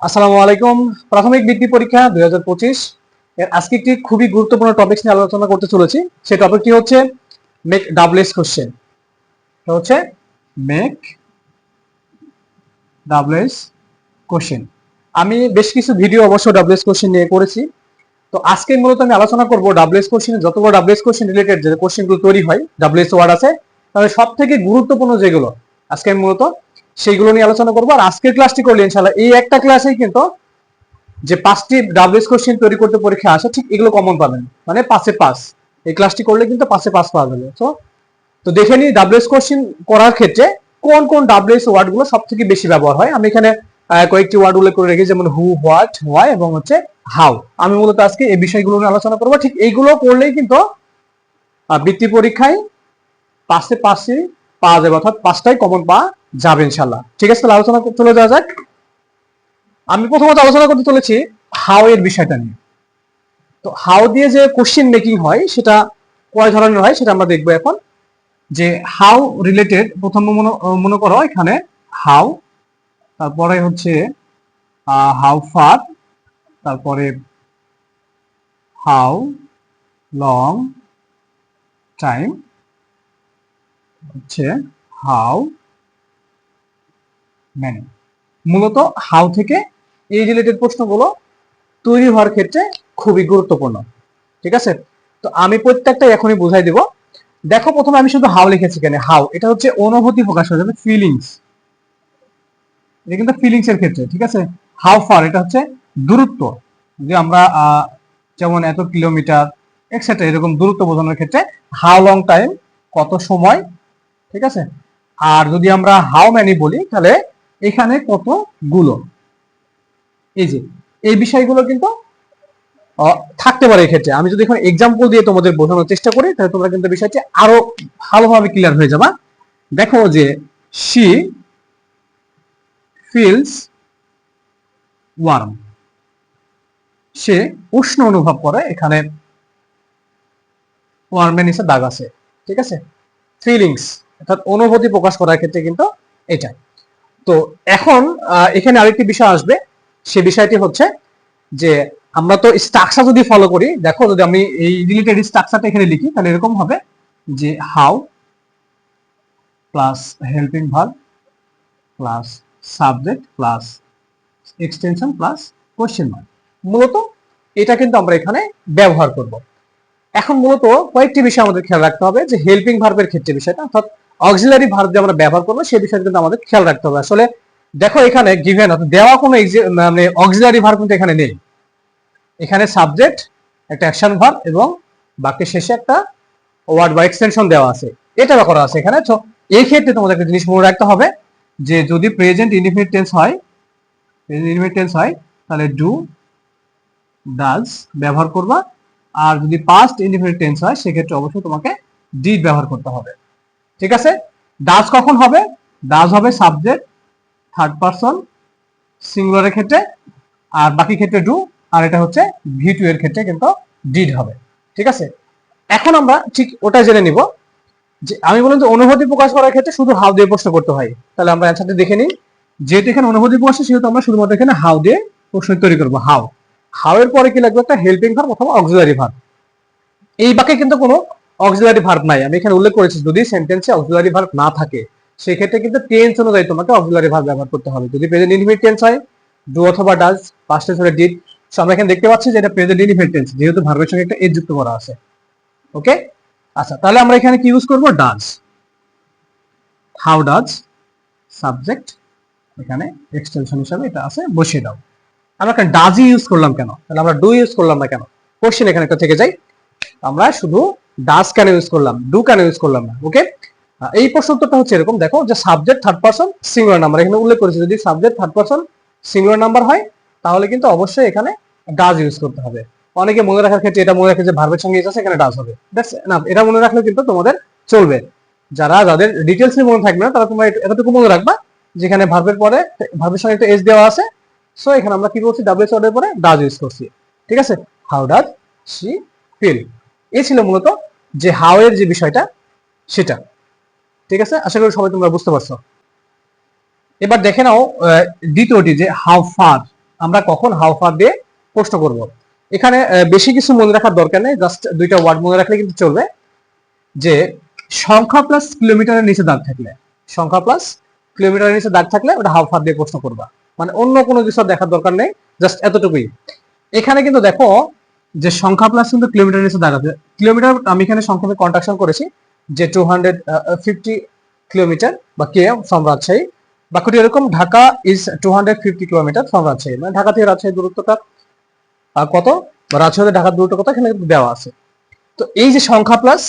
আসসালামু আলাইকুম। প্রাথমিক বৃত্তি পরীক্ষা 2025 এর আজকে একটি খুবই গুরুত্বপূর্ণ টপিক নিয়ে আলোচনা করতে চলেছি। সেই টপিকটি হচ্ছে মেক ডাবলএস কোশ্চেন। এটা হচ্ছে মেক ডাবলএস কোশ্চেন। আমি বেশ কিছু ভিডিও অবশ্য ডাবলএস কোশ্চেন নিয়ে করেছি। তো আজকে মূলত আমি আলোচনা করব ডাবলএস কোশ্চেন, যতগুলো ডাবলএস কোশ্চেন রিলেটেড যে কোশ্চেনগুলো তৈরি হয়, ডাবলএস ওয়ার্ড আছে, তাহলে সব থেকে গুরুত্বপূর্ণ যেগুলো আজকে আমি মূলত সেইগুলো নিয়ে আলোচনা করবো। আর আজকের ক্লাসটি করলে ইনশাআল্লাহ এই একটা ক্লাসেই কিন্তু যে 5টি ডাবলএস কোশ্চেন তৈরি করতে পরীক্ষা আসে, ঠিক এগুলো কমন পাবেন, মানে 5-এ 5। এই ক্লাসটি করলে কিন্তু 5-এ 5 পাওয়া যাবে। তো দেখে নিই ডাবলএস কোশ্চেন করার ক্ষেত্রে কোন কোন ডাবলএস ওয়ার্ড গুলো সব থেকে বেশি ব্যবহার হয়। আমি এখানে কয়েকটি ওয়ার্ড উল্লেখ করে রেখেছি, যেমন হু, হোয়াট, হোয়াই এবং হচ্ছে হাউ। আমি মূলত আজকে এই বিষয়গুলো নিয়ে আলোচনা করবো। ঠিক এইগুলো করলেই কিন্তু বৃত্তি পরীক্ষায় 5-এ 5ই পাওয়া যাবে, অর্থাৎ 5টাই কমন পাওয়া যাবে ইনশাল্লাহ। ঠিক আছে, তাহলে আলোচনা চলে যাওয়া যাক। আমি প্রথমত আলোচনা করতে চলেছি হাউ এর বিষয়টা নিয়ে। তো হাউ দিয়ে যে কোশ্চেন মেকিং হয় সেটা কয় ধরনের হয় সেটা আমরা দেখবো এখন। যে হাউ রিলেটেড প্রথম মনে করো এখানে হাউ, তারপরে হচ্ছে হাউ ফার, তারপরে হাউ লং টাইম, হচ্ছে হাউ মেনি। মূলত হাউ থেকে এই রিলেটেড প্রশ্নগুলো তৈরি হওয়ার ক্ষেত্রে খুবই গুরুত্বপূর্ণ। ঠিক আছে, তো আমি প্রত্যেকটা এখনই বুঝাই দিব। দেখো, প্রথমে আমি শুধু হাউ লিখেছি কেন, হাউ এটা হচ্ছে অনুভূতি প্রকাশ হয়ে যাবে, ফিলিংস। এটা কিন্তু ফিলিংস এর ক্ষেত্রে। ঠিক আছে, হাউ ফার এটা হচ্ছে দূরত্ব, যে আমরা যেমন এত কিলোমিটার এক্সেট্রা এরকম দূরত্ব বোঝানোর ক্ষেত্রে। হাউ লং টাইম কত সময়। ঠিক আছে, আর যদি আমরা হাউ মেনি বলি তাহলে এখানে কতগুলো। এই যে এই বিষয়গুলো কিন্তু থাকতে পারে এক্ষেত্রে। আমি যদি এখন এক্সাম্পল দিয়ে তোমাদের বোঝানোর চেষ্টা করি তাহলে তোমরা কিন্তু বিষয়টি আরো ভালোভাবে ক্লিয়ার হয়ে যাবা। দেখো যে শি ফিলস ওয়ার্ম, সে উষ্ণ অনুভব করে। এখানে ওয়ার্মের নিচে দাগ আছে। ঠিক আছে, ফিলিংস অর্থাৎ অনুভূতি প্রকাশ করার ক্ষেত্রে কিন্তু এটা। তো এখন এখানে আরেকটি বিষয় আসবে, সে বিষয়টি হচ্ছে যে আমরা তো স্ট্রাকচার যদি ফলো করি, দেখো যদি আমি এই রিলেটেড স্ট্রাকচারটা এখানে লিখি তাহলে এরকম হবে যে how plus helping verb plus subject plus extension plus question mark. মূলত এটা কিন্তু আমরা এখানে ব্যবহার করব। এখন মূলত কয়েকটি বিষয় আমাদের খেয়াল রাখতে হবে, যে হেল্পিং ভার্বের ক্ষেত্রে বিষয়টা, অর্থাৎ অক্সিলারি ভার্ব যে আমরা ব্যবহার করবো সেই বিষয়টা কিন্তু আমাদের খেয়াল রাখতে হবে। আসলে দেখো এখানে গিভেন অর্থাৎ দেওয়া কোনো মানে অক্সিলারি ভার্ব কিন্তু এখানে নেই। এখানে সাবজেক্ট, একটা অ্যাকশন ভার্ব এবং বাক্যের শেষে একটা ওয়ার্ড বা এক্সটেনশন দেওয়া আছে, এটা করা আছে এখানে। তো এই ক্ষেত্রে তোমাদের একটা জিনিস মনে রাখতে হবে, যে যদি প্রেজেন্ট ইনডিফিনিট টেন্স হয়, প্রেজেন্ট ইনডিফিনিট টেন্স হয় তাহলে ডু ডাজ ব্যবহার করবা। আর যদি পাস্ট ইনডিফিনিট টেন্স হয় সেক্ষেত্রে অবশ্যই তোমাকে ডিড ব্যবহার করতে হবে। ঠিক আছে, ডাজ কখন হবে? ডাজ হবে সাবজেক্ট থার্ড পারসন সিঙ্গুলারের ক্ষেত্রে, আর বাকি ক্ষেত্রে ডু, আর এটা হচ্ছে ভি টু এর ক্ষেত্রে কিন্তু ডিড হবে। ঠিক আছে, এখন আমরা ঠিক ওটা জেনে নিব যে আমি বললাম যে অনুভূতি প্রকাশ করার ক্ষেত্রে শুধু হাউ দিয়ে প্রশ্ন করতে হয়। তাহলে আমরা অ্যান্সারটা দেখে নিই। যেহেতু এখানে অনুভূতি প্রকাশ, সেহেতু আমরা শুধুমাত্র এখানে হাউ দিয়ে প্রশ্ন তৈরি করবো। হাউ, হাউ এর পরে কি লাগবে? একটা হেল্পিং ভার্ব অথবা অক্সিলারি ভার্ব। এই বাক্যে কিন্তু কোনো অক্সিলারি ভার্ব নাই। আমি এখানে উল্লেখ করেছি যদি সেন্টেন্সে অক্সিলারি ভার্ব না থাকে সেক্ষেত্রে কিন্তু টেন্স অনুযায়ী তোমাকে অক্সিলারি ভার্ব ব্যবহার করতে হবে। যদি প্রেজেন্ট ইনডিফিনিট টেন্স হয় ডু অথবা ডাজ, পাস্ট টেন্স হলে ডিড। সো আমরা এখানে দেখতে পাচ্ছি যে এটা প্রেজেন্ট ইনডিফিনিট টেন্স, যেহেতু ভার্বের সঙ্গে একটা এজ যুক্ত করা আছে। ওকে, আচ্ছা, তাহলে আমরা এখানে কি ইউজ করব? ডাজ। হাউ ডাজ সাবজেক্ট, এখানে এক্সটেনশন হিসাবে এটা আছে, বসিয়ে দাও। আমরা কেন ডাজই ইউজ করলাম কেন? তাহলে আমরা ডু ইউজ করলাম না কেন? কোশ্চেন এখানে একটা থেকে যাই, আমরা শুধু ডাজ কেন ইউজ করলাম, ডু কেন ইউজ করলাম না? ওকে, এই প্রশ্ন উত্তরটা হচ্ছে এরকম। দেখো যে subject third person singular number, এখানে উল্লেখ করেছি যদি subject third person singular number হয় তাহলে কিন্তু অবশ্যই এখানে ডাজ ইউজ করতে হবে। অনেকে মনে রাখার ক্ষেত্রে এটা মনে রাখে যে ভার্বের সঙ্গে আছে এখানে ডাজ হবে, দ্যাটস না, এটা মনে রাখলে কিন্তু তোমাদের চলবে। যাদের ডিটেলস মনে থাকবে না তারা তোমরা এতটুকু মনে রাখবা, যেখানে ভার্বের পরে ভার্বের সঙ্গে একটা এস দেওয়া আছে। সো এখানে আমরা কি করছি? ডাব্লিউএস ওয়ার্ডের পরে ডাজ ইউজ করছি। ঠিক আছে, হাউ ডাজ শি ফিল। এই ছিল মূলত যে হাউ এর যে বিষয়টা সেটা। ঠিক আছে, আশা করি সবাই তোমরা বুঝতে পারছো। এবার দেখে নাও দ্বিতীয়টি, যে হাউ ফার। আমরা কখন হাউ ফার দিয়ে প্রশ্ন করব। এখানে বেশি কিছু মনে রাখার দরকার নেই, জাস্ট দুইটা ওয়ার্ড মনে রাখলে কিন্তু চলবে, যে সংখ্যা প্লাস কিলোমিটারের নিচে দাগ থাকলে, সংখ্যা প্লাস কিলোমিটারের নিচে দাগ থাকলে ওটা হাউ ফার দিয়ে প্রশ্ন করবা, মানে অন্য কোনো কিছু দেখার দরকার নেই, জাস্ট এতটুকুই। এখানে কিন্তু দেখো যে সংখ্যা প্লাস কিন্তু কিলোমিটারের নিচে দাগ আছে, কিলোমিটার আমি এখানে সংক্ষেপে কন্ট্রাকশন করেছি যে 250 কিলোমিটার বা কে ফ্রম রাজশাহী, বাক্যটি এরকম, Dhaka is 250 kilometre from Rajshahi, মানে ঢাকা থেকে রাজশাহী দূরত্বটা কত, বা রাজশাহী ঢাকার দূরত্ব কত এখানে কিন্তু দেওয়া আছে। তো এই যে সংখ্যা প্লাস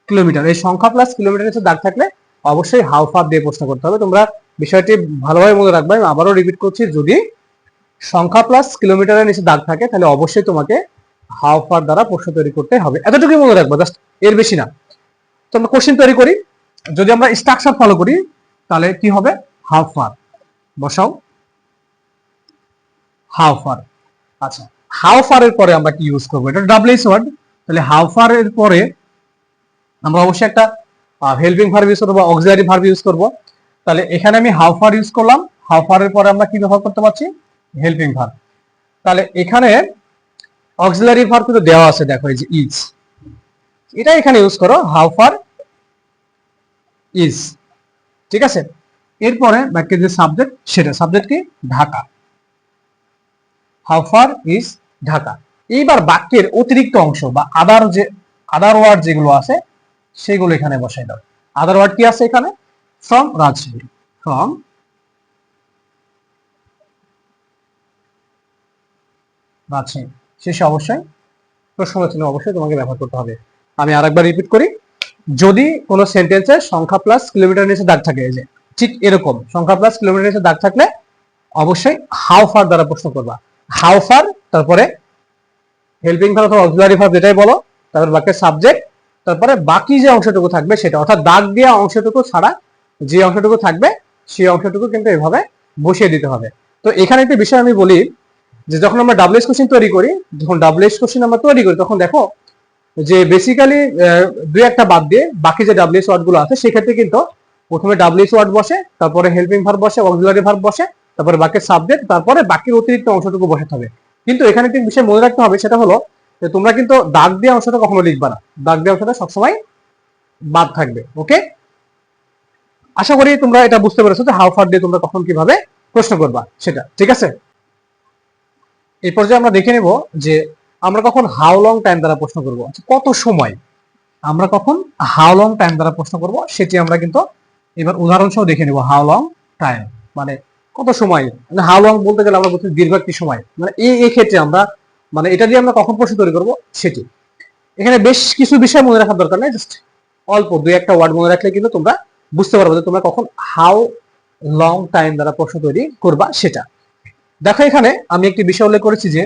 কিলোমিটার, এই সংখ্যা প্লাস কিলোমিটার নিচে দাগ থাকলে অবশ্যই হাউ ফার দিয়ে প্রশ্ন করতে হবে। তোমরা বিষয়টি ভালোভাবে মনে রাখবে, আমি আবারও রিপিট করছি, যদি সংখ্যা প্লাস কিলোমিটারের নিচে দাগ থাকে তাহলে অবশ্যই তোমাকে হাউ ফার দ্বারা প্রশ্ন তৈরি করতে হবে, এতটুকুই মনে রাখবো, জাস্ট এর বেশি না। তো আমরা কোশ্চেন তৈরি করি, যদি আমরা স্ট্রাকচার ফলো করি তাহলে কি হবে, হাউ ফার বসাও, হাউ ফার। আচ্ছা, হাউ ফার এর পরে আমরা কি ইউজ করবো, এটা ডাব্লিউএস ওয়ার্ড, তাহলে হাউ ফার এর পরে আমরা অবশ্যই একটা হেল্পিং ভার্ব ইউজ করবো বা অক্সিলারি ভার্ব ইউজ করব। তাহলে এখানে আমি হাউ ফার ইউজ করলাম, হাউ ফার এর পরে আমরা কি ব্যবহার করতে পারছি, হেল্পিং ভার্ব। তাহলে এখানে অক্সিলারি ভার্ব কিন্তু দেওয়া আছে, দেখো এই যে ইজ, এটা এখানে ইউজ করো, হাউ ফার ইজ, ঠিক আছে। এরপরে বাক্যের যে সাবজেক্ট, সেটা সাবজেক্ট কি, Dhaka, how far is Dhaka. এইবার বাক্যের অতিরিক্ত অংশ বা আদার ওয়ার্ড যেগুলো আছে সেগুলো এখানে বসাই দাও। আদার ওয়ার্ড কি আছে এখানে, ফ্রম রাজশাহী, ফ্রম রাজশাহী, শেষে অবশ্যই প্রশ্নচিহ্ন অবশ্যই তোমাকে ব্যবহার করতে হবে। আমি আরেকবার রিপিট করি, যদি কোনো সেন্টেন্সে সংখ্যা প্লাস কিলোমিটার নিচে দাগ থাকে, যে ঠিক এরকম সংখ্যা প্লাস কিলোমিটার নিচে দাগ থাকলে অবশ্যই হাউ ফার দ্বারা প্রশ্ন করবা। হাউ ফার, তারপরে হেল্পিং ভার্ব অথবা অক্সিলারি ভার্ব যেটাই বলো, তারপর বাক্যের সাবজেক্ট, তারপরে বাকি যে অংশটুকু থাকবে সেটা, অর্থাৎ দাগ দেওয়া অংশটুকু ছাড়া যে অংশটুকু থাকবে সেই অংশটুকু কিন্তু এভাবে বসিয়ে দিতে হবে। তো এখানে একটা বিষয় আমি বলি, যে যখন আমরা ডাব্লিউএস কোশ্চেন তৈরি করি, যখন ডাব্লিউএস কোশ্চেন আমরা তৈরি করি তখন দেখো যে বেসিক্যালি দুই একটা বাদ দিয়ে বাকি যে ডাব্লিউএস ওয়ার্ড গুলো আছে সেক্ষেত্রে কিন্তু প্রথমে ডাব্লিউএস ওয়ার্ড বসে, তারপরে হেল্পিং ভার্ব বসে, অক্সিলারি ভার্ব বসে, তারপরে বাক্যের সাবজেক্ট, তারপরে বাকির অতিরিক্ত অংশটুকু বসাতে হবে। কিন্তু এখানে একটা বিষয় মনে রাখতে হবে, সেটা হলো যে তোমরা কিন্তু দাগ দেওয়া অংশটা কখনো লিখবা না, দাগ দেওয়া অংশটা সবসময় বাদ থাকবে। ওকে, আশা করি তোমরা এটা বুঝতে পেরেছো যে হাউ ফার দিয়ে তোমরা কখন কিভাবে প্রশ্ন করবা সেটা, ঠিক আছে। এই পর্যায়ে আমরা দেখে নেব যে আমরা কখন হাউ লং টাইম দ্বারা প্রশ্ন করব, কত সময় আমরা কখন হাউ লং টাইম দ্বারা প্রশ্ন করব সেটি আমরা কিন্তু এবার উদাহরণ সহ দেখে নেব। হাউ লং টাইম মানে কত সময়, মানে হাউ লং বলতে গেলে আমরা বলছি দীর্ঘ একটি সময়, মানে এই ক্ষেত্রে আমরা মানে এটা দিয়ে আমরা কখন প্রশ্ন তৈরি করব সেটি। এখানে বেশ কিছু বিষয় মনে রাখার দরকার নেই, জাস্ট অল্প দুই একটা ওয়ার্ড মনে রাখলে কিন্তু তোমরা বুঝতে পারবে যে তোমরা কখন হাউ লং টাইম দ্বারা প্রশ্ন তৈরি করবা সেটা। দেখো এখানে আমি একটি বিষয় উল্লেখ করেছি যে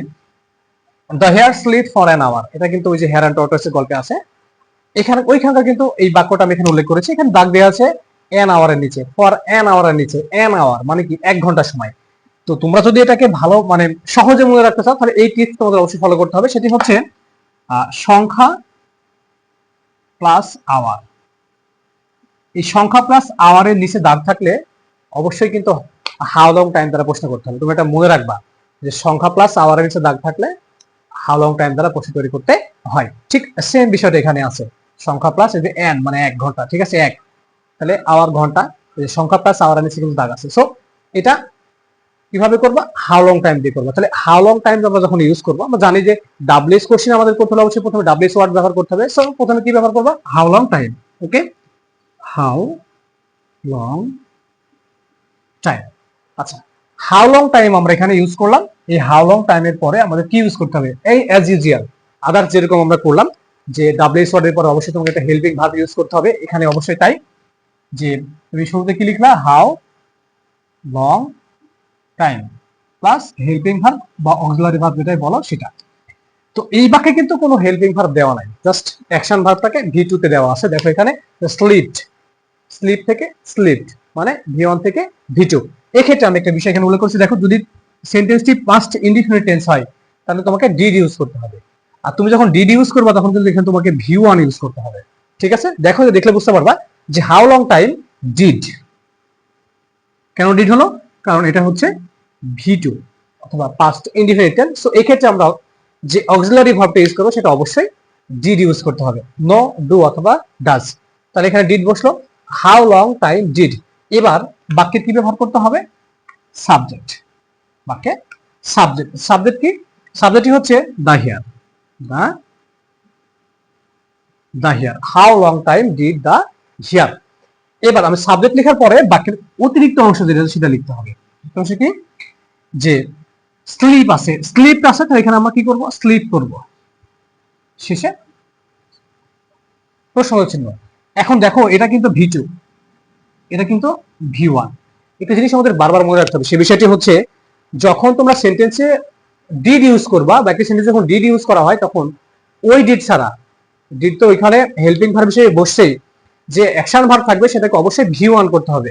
the hare sleep for an hour, এটা কিন্তু ওই যে হেয়ার অ্যান্ড টর্টয়েসের গল্পে আছে, এখানে ওইখানকার কিন্তু এই বাক্যটা আমি এখানে উল্লেখ করেছি, এখানে দাগ দেওয়া আছে অ্যান আওয়ারের নিচে, ফর অ্যান আওয়ারের নিচে, অ্যান আওয়ার মানে কি, 1 ঘন্টা সময়। তো তোমরা যদি এটাকে ভালো মানে সহজে মনে রাখতে চাও তাহলে এই টিপস তোমাদের অবশ্যই ফলো করতে হবে, সেটি হচ্ছে সংখ্যা প্লাস আওয়ার। এই সংখ্যা প্লাস আওয়ারের নিচে দাগ থাকলে অবশ্যই কিন্তু হাউ লং টাইম দ্বারা প্রশ্ন করতে হবে। তুমি এটা মনে রাখবা যে সংখ্যা প্লাস আওয়ারের নিচে দাগ থাকলে হাউ লং টাইম দ্বারা প্রশ্ন তৈরি করতে হয়। ঠিক সেম বিষয়টা এখানে আছে, সংখ্যা প্লাস এই যে এন মানে 1 ঘন্টা, ঠিক আছে, এক, তাহলে আওয়ার ঘন্টা, সংখ্যা প্লাস আওয়ারের নিচে কিন্তু দাগ আছে। সো এটা কিভাবে করবা, হাউ লং টাইম দিয়ে করবা। তাহলে হাউ লং টাইম আমরা যখন ইউজ করবো, আমরা জানি যে ডাব্লিউএস কোশ্চেন আমাদের করতে হলে অবশ্যই প্রথমে ডাব্লিউএস ওয়ার্ড ব্যবহার করতে হবে। সো প্রথমে কি ব্যবহার করবা, how long time. Okay, how long time. আচ্ছা, হাউ লং টাইম আমরা এখানে ইউজ করলাম, এই হাউ লং টাইমের পরে আমাদের কি ইউজ করতে হবে, এই অ্যাজ ইউজুয়াল আদার যেরকম আমরা করলাম যে ডাব্লিউএস ওয়ার্ডের পরে অবশ্যই তোমাকে একটা হেল্পিং ভার্ব ইউজ করতে হবে, এখানে অবশ্যই তাই, যে তুমি শুরুতে কি লিখলা, how long time plus helping verb বা অক্সিলারি ভার্ব যেটাই বলো সেটা। তো এই বাক্যে কিন্তু কোনো হেল্পিং ভার্ব দেওয়া নাই, জাস্ট অ্যাকশন ভার্বটাকে ভি2 তে দেওয়া আছে। দেখো এখানে স্লিপড, স্লিপ থেকে স্লিপড মানে ভি1 থেকে ভি2। এক্ষেত্রে আমি একটা বিষয় এখানে উল্লেখ করছি, দেখো যদি সেন্টেন্সটি পাস্ট ইনডিফিনিট টেন্স হয় তাহলে তোমাকে ডিড ইউজ করতে হবে, আর তুমি যখন ডিড ইউজ করবা তখন কিন্তু এখানে তোমাকে ভি1 ইউজ করতে হবে, ঠিক আছে। দেখো দেখলে বুঝতে পারবা যে হাউ লং টাইম ডিড, কেন ডিড হলো, কারণ এটা হচ্ছে ভি2, অথবা পাস্ট ইনডিফিনিট টেন্স। সো এই ক্ষেত্রে আমরা যে অক্সিলারি ভার্বটা ইউজ করবো সেটা অবশ্যই ডিড ইউজ করতে হবে, নো, ডু অথবা ডাজ। তাহলে এখানে ডিড বসলো, হাউ লং টাইম ডিড। এবার বাক্যে কি ব্যবহার করতে হবে? সাবজেক্ট। বাক্যে সাবজেক্ট, সাবজেক্ট কি? সাবজেক্টই হচ্ছে the year, the year, how long time did the year. এবার আমি সাবজেক্ট লেখার পরে বাক্যের অতিরিক্ত অংশ যেটা সেটা লিখতে হবে। অংশ কি? যে স্লিপ আছে, স্লিপ আছে, তো এখানে আমরা কি করব? স্লিপ করব। শেষে প্রশ্নচিহ্ন। এখন দেখো এটা কিন্তু V2, এটা কিন্তু V1। একটা জিনিস আমাদের বারবার মনে রাখতে হবে, সেই বিষয়টি হচ্ছে যখন তোমরা সেন্টেন্সে ডিড ইউজ করবা, বাকি সেন্টেন্সে যখন ডিড ইউজ করা হয় তখন ওই ডিড ছাড়া, ডিড তো ওইখানে হেল্পিং ভার্ব হিসেবে বসছেই, যে অ্যাকশন ভার্ব থাকবে সেটাকে অবশ্যই V1 করতে হবে।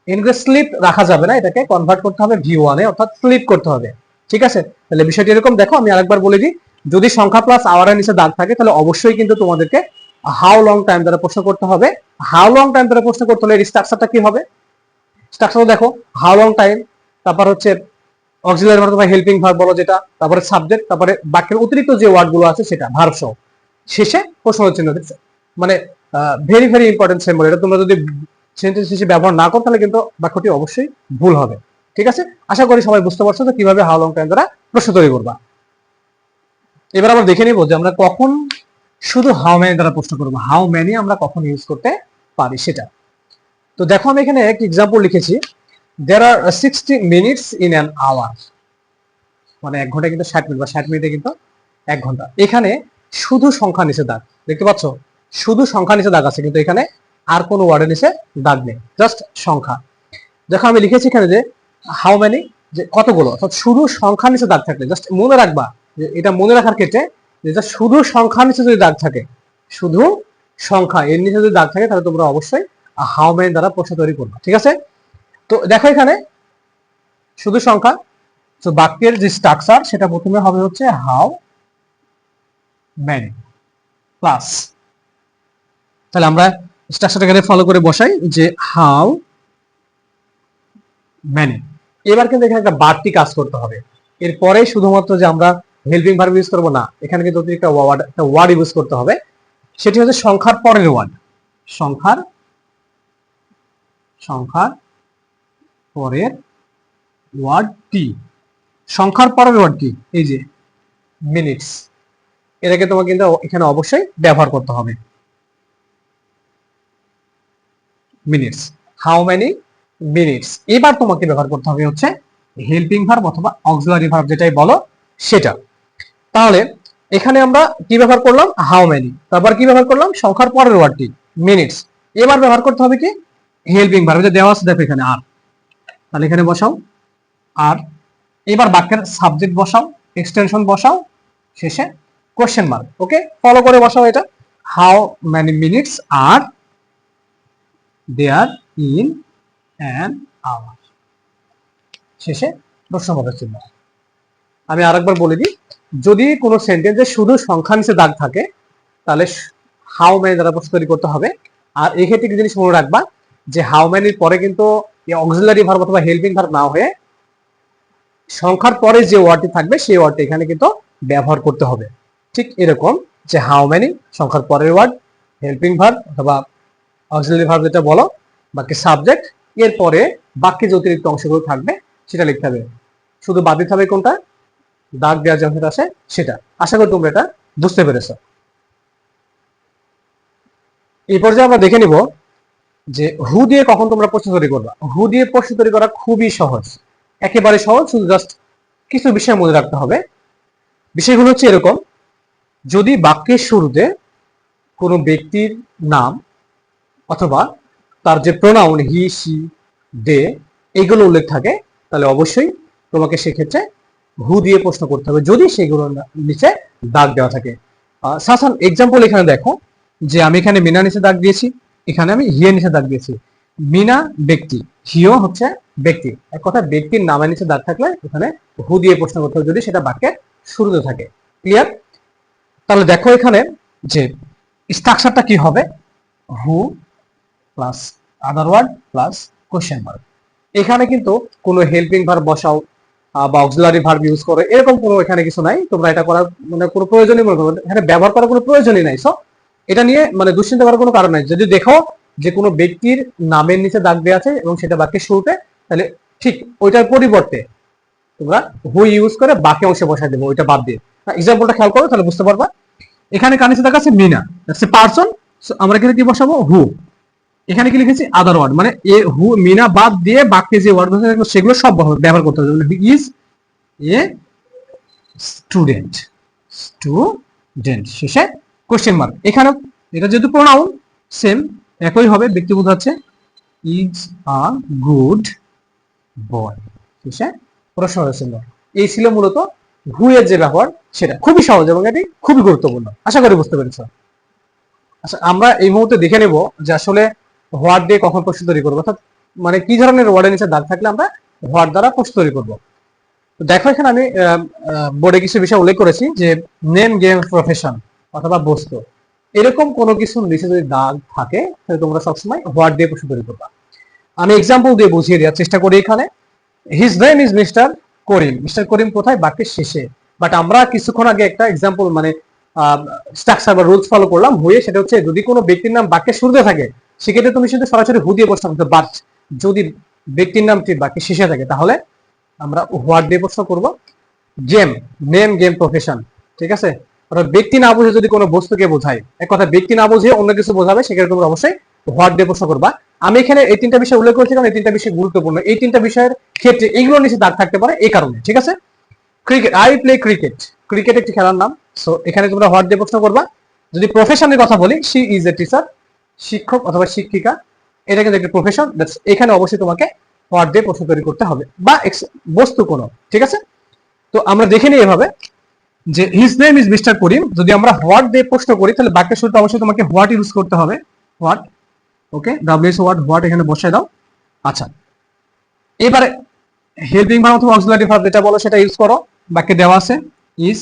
এখানে স্লিপ রাখা যাবে না, এটাকে কনভার্ট করতে হবে V1 এ, অর্থাৎ স্লিপ করতে হবে। ঠিক আছে? তাহলে বিষয়টি এরকম, দেখো আমি আরেকবার বলে দিই, যদি সংখ্যা প্লাস আওয়ারের নিচে দাগ থাকে তাহলে অবশ্যই কিন্তু তোমাদেরকে হাউ লং টাইম দ্বারা প্রশ্ন করতে হবে। হাউ লং টাইম দ্বারা প্রশ্ন করতে হলে এর স্ট্রাকচারটা কি হবে? স্ট্রাকচার দেখো, হাউ লং টাইম, তারপর হচ্ছে অক্সিলারি ভার্ব বা হেল্পিং ভার্ব বলো যেটা, তারপরে সাবজেক্ট, তারপরে বাক্যের অতিরিক্ত যে ওয়ার্ড গুলো আছে সেটা, ভার্ব সহ, শেষে প্রশ্নচিহ্ন। মানে ভেরি ভেরি ইম্পর্টেন্ট সিম্বল। এটা তোমরা যদি সেন্টেন্স হিসেবে ব্যবহার না করো তাহলে কিন্তু বাক্যটি অবশ্যই ভুল হবে। ঠিক আছে? আশা করি সবাই বুঝতে পারছো যে কিভাবে হাউ লং টাইম দ্বারা প্রশ্ন তৈরি করবা। এবার আমরা দেখে নিব যে আমরা কখন শুধু হাউ মেনি দ্বারা প্রশ্ন করবো, হাউ মেনি আমরা কখন ইউজ করতে পারি সেটা। তো দেখো আমি এখানে একটা এক্সাম্পল লিখেছি, there are 60 minutes in an hour, মানে 1 ঘন্টা কিন্তু 60 মিনিট, বা 60 মিনিটে কিন্তু 1 ঘন্টা। এখানে শুধু সংখ্যা নিচে দাগ, দেখতে পাচ্ছ? শুধু সংখ্যা নিচে দাগ আছে, কিন্তু এখানে আর কোনো ওয়ার্ডের নিচে দাগ নেই, জাস্ট সংখ্যা। দেখো আমি লিখেছি এখানে যে হাউ মেনি, যে কতগুলো, অর্থাৎ শুধু সংখ্যা নিচে দাগ থাকলে জাস্ট মনে রাখবা যে এটা মনে রাখার ক্ষেত্রে যে শুধু সংখ্যা নিচে যদি দাগ থাকে, শুধু সংখ্যা এর নিচে যদি দাগ থাকে তাহলে তোমরা অবশ্যই হাউ মেনি দ্বারা প্রশ্ন তৈরি করবা। ঠিক আছে? তো দেখো এখানে শুধু সংখ্যা, তো বাক্যের যে স্ট্রাকচার সেটা প্রথমে হবে হচ্ছে হাউ মেনি প্লাস, তাহলে আমরা স্ট্রাকচারটা এখানে ফলো করে বসাই যে হাউ মেনি। এবার কিন্তু এখানে একটা বাড়তি কাজ করতে হবে, এরপরে শুধুমাত্র যে আমরা হেল্পিং ভার্ব ইউজ করবো না, এখানে কিন্তু অতিরিক্ত একটা ওয়ার্ড ইউজ করতে হবে, সেটি হচ্ছে সংখ্যার পরের ওয়ার্ড। সংখ্যার পরের ওয়ার্ডটি, সংখ্যার পরের ওয়ার্ড কি? এই যে মিনিটস, এটাকে তোমাকে কিন্তু এখানে অবশ্যই ব্যবহার করতে হবে। Minutes, how many minutes. এবার তোমাকে ব্যবহার করতে হবে হচ্ছে হেল্পিং ভার্ব অথবা অক্সিলারি ভার্ব, যেটাই বলো সেটা। তাহলে এখানে আমরা কি ব্যবহার করলাম? How many. তারপর কি ব্যবহার করলাম? সংখ্যার পরের ওয়ার্ডটি মিনিটস। এবার ব্যবহার করতে হবে কি? হেল্পিং ভার্ব, যে দেওয়া আছে দেখো এখানে আর, তাহলে এখানে বসাও আর। এবার বাক্যের সাবজেক্ট বসাও, এক্সটেনশন বসাও, শেষে কোশ্চেন মার্ক। ওকে, ফলো করে বসাও এটা, how many minutes are there in an hour, শেষে প্রশ্নবোধক চিহ্ন। আমি আরেকবার বলে দিই, যদি কোনো সেন্টেন্সে শুধু সংখ্যা নিচে দাগ থাকে তাহলে হাউ মেনি দ্বারা প্রশ্ন তৈরি করতে হবে। আর এক্ষেত্রে একটা জিনিস মনে রাখবা যে হাউ মেনির পরে কিন্তু অক্সিলারি ভার্ব অথবা হেল্পিং ভার্ব না হয়ে সংখ্যার পরে যে ওয়ার্ডটি থাকবে সেই ওয়ার্ডটি এখানে কিন্তু ব্যবহার করতে হবে। ঠিক এরকম যে হাউ মেনি সংখ্যার পরের ওয়ার্ড, হেল্পিং ভার্ব অথবা অক্সিলারি ভার্ব যেটা বলো, বাকি সাবজেক্ট, এরপরে বাক্যে যে অতিরিক্ত অংশগুলো থাকবে সেটা লিখতে হবে। শুধু বাদ দিতে হবে কোনটা? দাগ দেওয়া যে অংশটা আছে সেটা। আশা করি তোমরা এটা বুঝতে পেরেছো। এই পর্যায়ে আমরা দেখে নিব যে হু দিয়ে কখন তোমরা প্রশ্ন তৈরি করবা। হু দিয়ে প্রশ্ন তৈরি করা খুবই সহজ, একেবারে সহজ, শুধু জাস্ট কিছু বিষয় মনে রাখতে হবে। বিষয়গুলো হচ্ছে এরকম, যদি বাক্যের শুরুতে কোনো ব্যক্তির নাম অথবা তার যে প্রোনাউন হি, সি, দে এগুলো উল্লেখ থাকে তাহলে অবশ্যই তোমাকে সেক্ষেত্রে হু দিয়ে প্রশ্ন করতে হবে, যদি সেগুলো নিচে দাগ দেওয়া থাকে। সাসান এক্সাম্পল এখানে দেখো, যে আমি এখানে মিনা নিচে দাগ দিয়েছি, এখানে আমি হিয়ে নিচে দাগ দিয়েছি। মিনা ব্যক্তি, হিও হচ্ছে ব্যক্তি, এক কথা ব্যক্তির নামের নিচে দাগ থাকলে এখানে হু দিয়ে প্রশ্ন করতে হবে, যদি সেটা বাক্যের শুরুতে থাকে। ক্লিয়ার? তাহলে দেখো এখানে যে স্ট্রাকচারটা কি হবে, who plus other word plus question mark. এখানে কিন্তু কোনো হেল্পিং ভার্ব বসাও, বা অক্সিলারি ভার্ব ইউজ করো, এরকম কোনো এখানে কিছু নাই। তোমরা এটা করার মানে কোনো প্রয়োজনই মনে করো এখানে, ব্যবহার করার কোনো প্রয়োজনই নাই। সো এটা নিয়ে মানে দুশ্চিন্তা করার কোনো কারণ নাই। যদি দেখো যে কোনো ব্যক্তির নামের নিচে দাগ দেওয়া আছে এবং সেটা বাক্যের শুরুতে, তাহলে ঠিক ওইটার পরিবর্তে তোমরা হু ইউজ করে বাকি অংশে বসাই দেবো, ওইটা বাদ দিয়ে। এক্সাম্পলটা খেয়াল করো তাহলে বুঝতে পারবা। এখানে কার নিচে দাগ আছে? Meena, that's a person. So আমরা এখানে কি বসাবো? হু। এখানে কি লিখেছি? আদার ওয়ার্ড, মানে এ হু মিনা বাদ দিয়ে বাকি যে ওয়ার্ড সেগুলো সব ব্যবহার করতে হবে। ইজ এ স্টুডেন্ট, স্টুডেন্ট শেষে কোশ্চেন মার্ক। এখানে এটা যেহেতু প্রোনাউন সেম একই হবে, ব্যক্তি বোঝাচ্ছে ইজ আ গুড বয় শেষে প্রশ্নবোধক চিহ্ন। এই ছিল মূলত হু এর যে ব্যবহার, সেটা খুবই সহজ এবং এটি খুবই গুরুত্বপূর্ণ। আশা করি বুঝতে পেরেছ। আচ্ছা, আমরা এই মুহূর্তে দেখে নেব যে আসলে হোয়াট দিয়ে কখন প্রশ্ন তৈরি করবো, অর্থাৎ মানে কি ধরনের ওয়ার্ডের নিচে দাগ থাকলে আমরা হোয়াট দ্বারা প্রশ্ন তৈরি করবো। দেখো এখানে আমি বোর্ডে কিছু বিষয় উল্লেখ করেছি যে নেম, গেম, প্রফেশন অথবা বস্তু, এরকম কোনো কিছুর নিচে যদি দাগ থাকে তাহলে তোমরা সবসময় হোয়াট দিয়ে প্রশ্ন তৈরি করবা। আমি এক্সাম্পল দিয়ে বুঝিয়ে দেওয়ার চেষ্টা করি। এখানে his name is mister Karim. Mister Karim কোথায়? বাক্যের শেষে। বাট আমরা কিছুক্ষণ আগে একটা এক্সাম্পল মানে স্ট্রাকচার বা রুলস ফলো করলাম হয়ে, সেটা হচ্ছে যদি কোনো ব্যক্তির নাম বাক্যের শুরুতে থাকে সেক্ষেত্রে তুমি শুধু সরাসরি হু দিয়ে প্রশ্ন করতে, বাট যদি ব্যক্তির নামটি বাক্যের শেষে থাকে তাহলে আমরা হোয়াট দিয়ে প্রশ্ন করব। গেম, নেম, গেম, প্রফেশন, ঠিক আছে। অর্থাৎ ব্যক্তি না বুঝে যদি কোনো বস্তুকে বোঝায়, এক কথা ব্যক্তি না বুঝে অন্য কিছু বোঝাবে, সেক্ষেত্রে তোমরা অবশ্যই হোয়াট দিয়ে প্রশ্ন করবা। আমি এখানে এই তিনটা বিষয় উল্লেখ করেছি কারণ এই তিনটা বিষয় গুরুত্বপূর্ণ। এই তিনটা বিষয়ের ক্ষেত্রে এইগুলোর নিচে দাগ থাকতে পারে এই কারণে, ঠিক আছে। Cricket, I play cricket, cricket একটি খেলার নাম। সো এখানে তোমরা হোয়াট দিয়ে প্রশ্ন করবা। যদি প্রফেশনের কথা বলি, শি ইজ এ টিচার, শিক্ষক অথবা শিক্ষিকা, এটা কিন্তু একটা প্রফেশন। এখানে অবশ্যই তোমাকে হোয়াট দিয়ে প্রশ্ন তৈরি করতে হবে, বা বস্তু কোনো, ঠিক আছে। তো আমরা দেখে নিই এভাবে যে হিজ নেম ইজ মিস্টার করিম, যদি আমরা হোয়াট দিয়ে প্রশ্ন করি তাহলে বাক্যের শুরুতে অবশ্যই তোমাকে হোয়াট ইউজ করতে হবে। What, okay, WS word what এখানে বসায় দাও। আচ্ছা, এবারে হেল্পিং ভার্ব অথবা অক্সিলারি ভার্ব যেটা বলো সেটা ইউজ করো। বাক্যে দেওয়া আছে ইজ,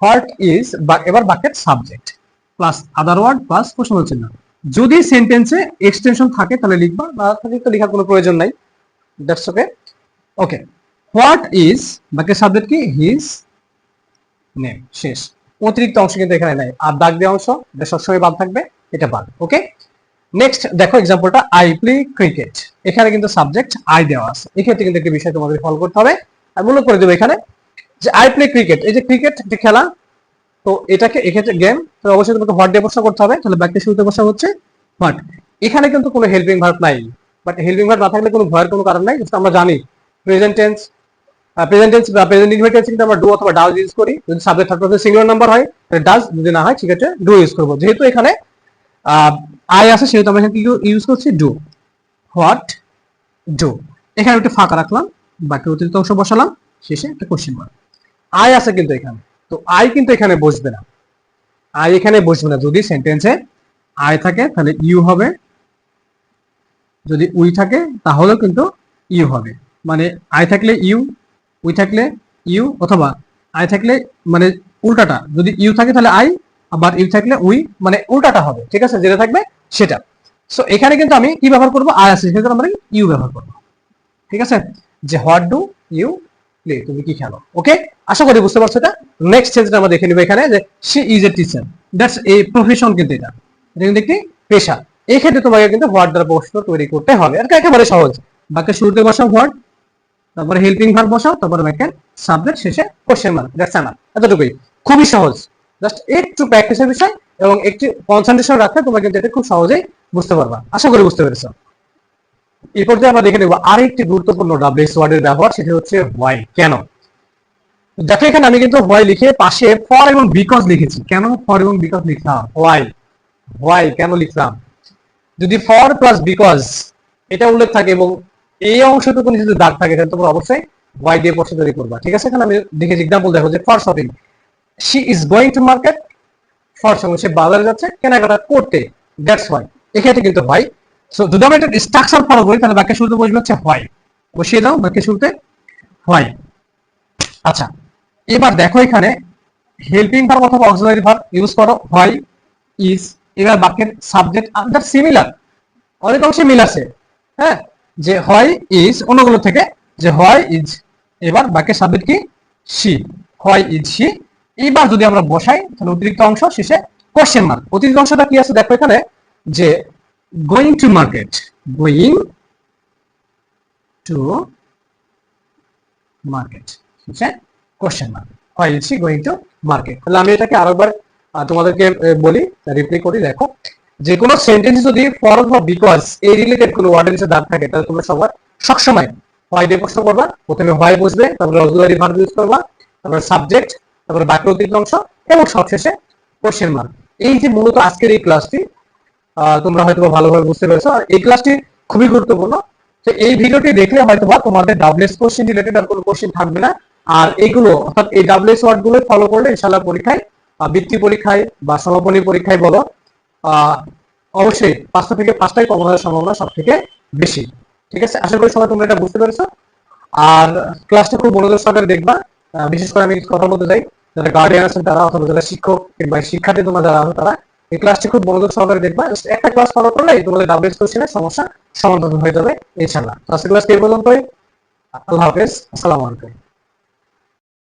হোয়াট ইজ, এবার বাক্যের subject plus other word plus প্রশ্নবোধক চিহ্ন। যদি সেন্টেন্সে এক্সটেনশন থাকে তাহলে লিখবা, না থাকলে তো লেখার কোনো প্রয়োজন নাই। That's okay. Okay, what is বাক্যের সাবজেক্ট কি? হিজ নেম, শেষ। অতিরিক্ত অংশ কিন্তু এখানে নাই, আর দাগ দেওয়া অংশ এটা সবসময় বাদ থাকবে, এটা বাদ। ওকে, নেক্সট দেখো এক্সাম্পলটা, আই প্লে ক্রিকেট। এখানে কিন্তু সাবজেক্ট আই দেওয়া আছে, এক্ষেত্রে কিন্তু একটা বিষয় তোমাদের ফলো করতে হবে। আমি উল্লেখ করে দেবো এখানে যে আই প্লে ক্রিকেট, এই যে ক্রিকেট একটি খেলা, তো এটাকে এক্ষেত্রে গেম, তো অবশ্যই তোমাকে হোয়াট দিয়ে প্রশ্ন করতে হবে। তাহলে বাক্যের শুরুতে বসা হচ্ছে হোয়াট। এখানে কিন্তু কোনো হেল্পিং ভার্ব নাই, বাট হেল্পিং ভার্ব না থাকলে কোনো ভয়ের কোনো কারণ নাই। আমরা জানি প্রেজেন্ট টেন্স, প্রেজেন্ট টেন্স বা প্রেজেন্ট ইনডিফিনিট টেন্স কিন্তু আমরা ডু অথবা ডাজ ইউজ করি। যদি subject third person singular number হয় তাহলে ডাজ, যদি না হয় সেক্ষেত্রে ডু ইউজ করব। যেহেতু এখানে আই আছে সেহেতু আমরা এখানে কি ইউজ করছি? ডু। হোয়াট ডু, এখানে একটা ফাঁকা রাখলাম, বাকি অতিরিক্ত অংশ বসালাম, শেষে একটা কোশ্চেন মার্ক। আই আছে কিন্তু এখানে, তো আই কিন্তু এখানে বসবে না, আই এখানে বসবে না। যদি সেন্টেন্সে আই থাকে তাহলে ইউ হবে, যদি উই থাকে তাহলেও কিন্তু ইউ হবে। মানে আই থাকলে ইউ, উই থাকলে ইউ, অথবা আই থাকলে মানে উল্টাটা, যদি ইউ থাকে তাহলে আই, আবার ইউ থাকলে উই, মানে উল্টাটা হবে, ঠিক আছে, যেটা থাকবে সেটা। সো এখানে কিন্তু আমি কি ব্যবহার করবো? আই আছে, সেক্ষেত্রে আমরা ইউ ব্যবহার করবো, ঠিক আছে। যে হোয়াট ডু ইউ প্লে, তুমি কি খেলো। ওকে, আশা করি বুঝতে পারছো এটা। নেক্সট সেন্সটা আমরা দেখে নিব এখানে যে she is a teacher, that's a profession, কিন্তু এটা কিন্তু একটি পেশা। এই ক্ষেত্রে তোমাকে কিন্তু হোয়াট দ্বারা প্রশ্ন তৈরি করতে হবে, আর একেবারে সহজ। বাক্যের শুরুতে বসাও হোয়াট, তারপরে হেল্পিং ভার্ব বসাও, তারপরে বাক্যের সাবজেক্ট, শেষে কোশ্চেন মার্ক, দ্যাটস এনাফ। এতটুকুই, খুবই সহজ। জাস্ট একটু প্র্যাকটিসের বিষয় এবং একটু কনসেন্ট্রেশন রাখলে তোমরা কিন্তু এটা খুব সহজেই বুঝতে পারবা। আশা করি বুঝতে পেরেছো। এই পর্যায়ে আমরা দেখে নেব আরেকটি গুরুত্বপূর্ণ ডাব্লিউএস ওয়ার্ডের ব্যবহার, সেটা হচ্ছে হোয়াই, কেন। দেখো এখানে আমি কিন্তু হোয়াই লিখে পাশে ফর এবং বিকজ লিখেছি। কেন ফর এবং বিকজ লিখলাম? হোয়াই, হোয়াই কেন লিখলাম? যদি ফর প্লাস বিকজ এটা উল্লেখ থাকে এবং এই অংশটুকু নিচে যদি দাগ থাকে তাহলে তোমরা অবশ্যই হোয়াই দিয়ে প্রশ্ন তৈরি করবা, ঠিক আছে। এখানে আমি দেখেছি এক্সাম্পল দেখো যে for shopping, she is going to market, for সঙ্গে সে বাজারে যাচ্ছে কেনাকাটা করতে, দ্যাটস হোয়াই। এক্ষেত্রে কিন্তু হোয়াই। সো যদি আমরা একটা স্ট্রাকচার ফলো করি তাহলে বাক্যের শুরুতে বসবে হচ্ছে হোয়াই, বসিয়ে দাও বাক্যের শুরুতে হোয়াই। আচ্ছা, এবার দেখো এখানে হেল্পিং ভার্ব অথবা অক্সিলারি ভার্ব ইউজ করো, হোয়াই ইজ। এবার বাক্যের সাবজেক্ট আদার সিমিলার, অনেক অংশে মিল আছে, হ্যাঁ, যে হোয়াই ইজ অন্যগুলো থেকে, যে হোয়াই ইজ এবার বাক্যের সাবজেক্ট কি? শি। Why is she. এবার যদি আমরা বসাই তাহলে অতিরিক্ত অংশ শেষে কোশ্চেন মার্ক। অতিরিক্ত অংশটা কি আছে দেখো এখানে, যে going to market, going to market হচ্ছে question mark. Why is she going to market. তাহলে আমি এটাকে আরেকবার তোমাদেরকে বলি, রিপ্লাই করি। দেখো, যে কোনো সেন্টেন্স যদি ফর অথবা বিকজ এই রিলেটেড কোনো ওয়ার্ড এর দাঁড় থাকে তাহলে তোমরা সবার সবসময় হোয়াই দিয়ে প্রশ্ন করবা। প্রথমে হোয়াই বুঝবে, তারপরে অক্সিলারি ভার্ব ইউজ করবা, তারপরে সাবজেক্ট, তারপরে বাক্য অতিরিক্ত অংশ এবং সবশেষে কোশ্চেন মার্ক। এই যে মূলত আজকের এই ক্লাসটি তোমরা হয়তো ভালোভাবে বুঝতে পেরেছো। আর এই ক্লাসটি খুবই গুরুত্বপূর্ণ। তো এই ভিডিওটি দেখলে হয়তো তোমাদের ডাব্লিউএস কোশ্চেন রিলেটেড আর কোনো কোশ্চেন থাকবে না। আর এগুলো অর্থাৎ এই ডাব্লিউএস ওয়ার্ড গুলো ফলো করলে ইনশাআল্লাহ পরীক্ষায়, বৃত্তি পরীক্ষায় বা সমাপনী পরীক্ষায় বলো, অবশ্যই 5টা থেকে 5টাই কমন হওয়ার সম্ভাবনা সব থেকে বেশি। ঠিক আছে, আশা করি সবাই তোমরা এটা বুঝতে পেরেছো। আর ক্লাসটা খুব মনোযোগ সহকারে দেখবা। বিশেষ করে আমি কথা বলতে চাই, যারা গার্ডিয়ান আছেন তারা অথবা যারা শিক্ষক কিংবা শিক্ষার্থী তোমরা যারা আছো তারা এই ক্লাসটি খুব মনোযোগ সহকারে দেখবা। একটা ক্লাস ফলো করলে তোমাদের ডাব্লিউএস কোশ্চেনের সমস্যা সমাধান হয়ে যাবে ইনশাআল্লাহ। আজকের ক্লাস এই পর্যন্তই। আল্লাহ হাফেজ, আসসালামু আলাইকুম।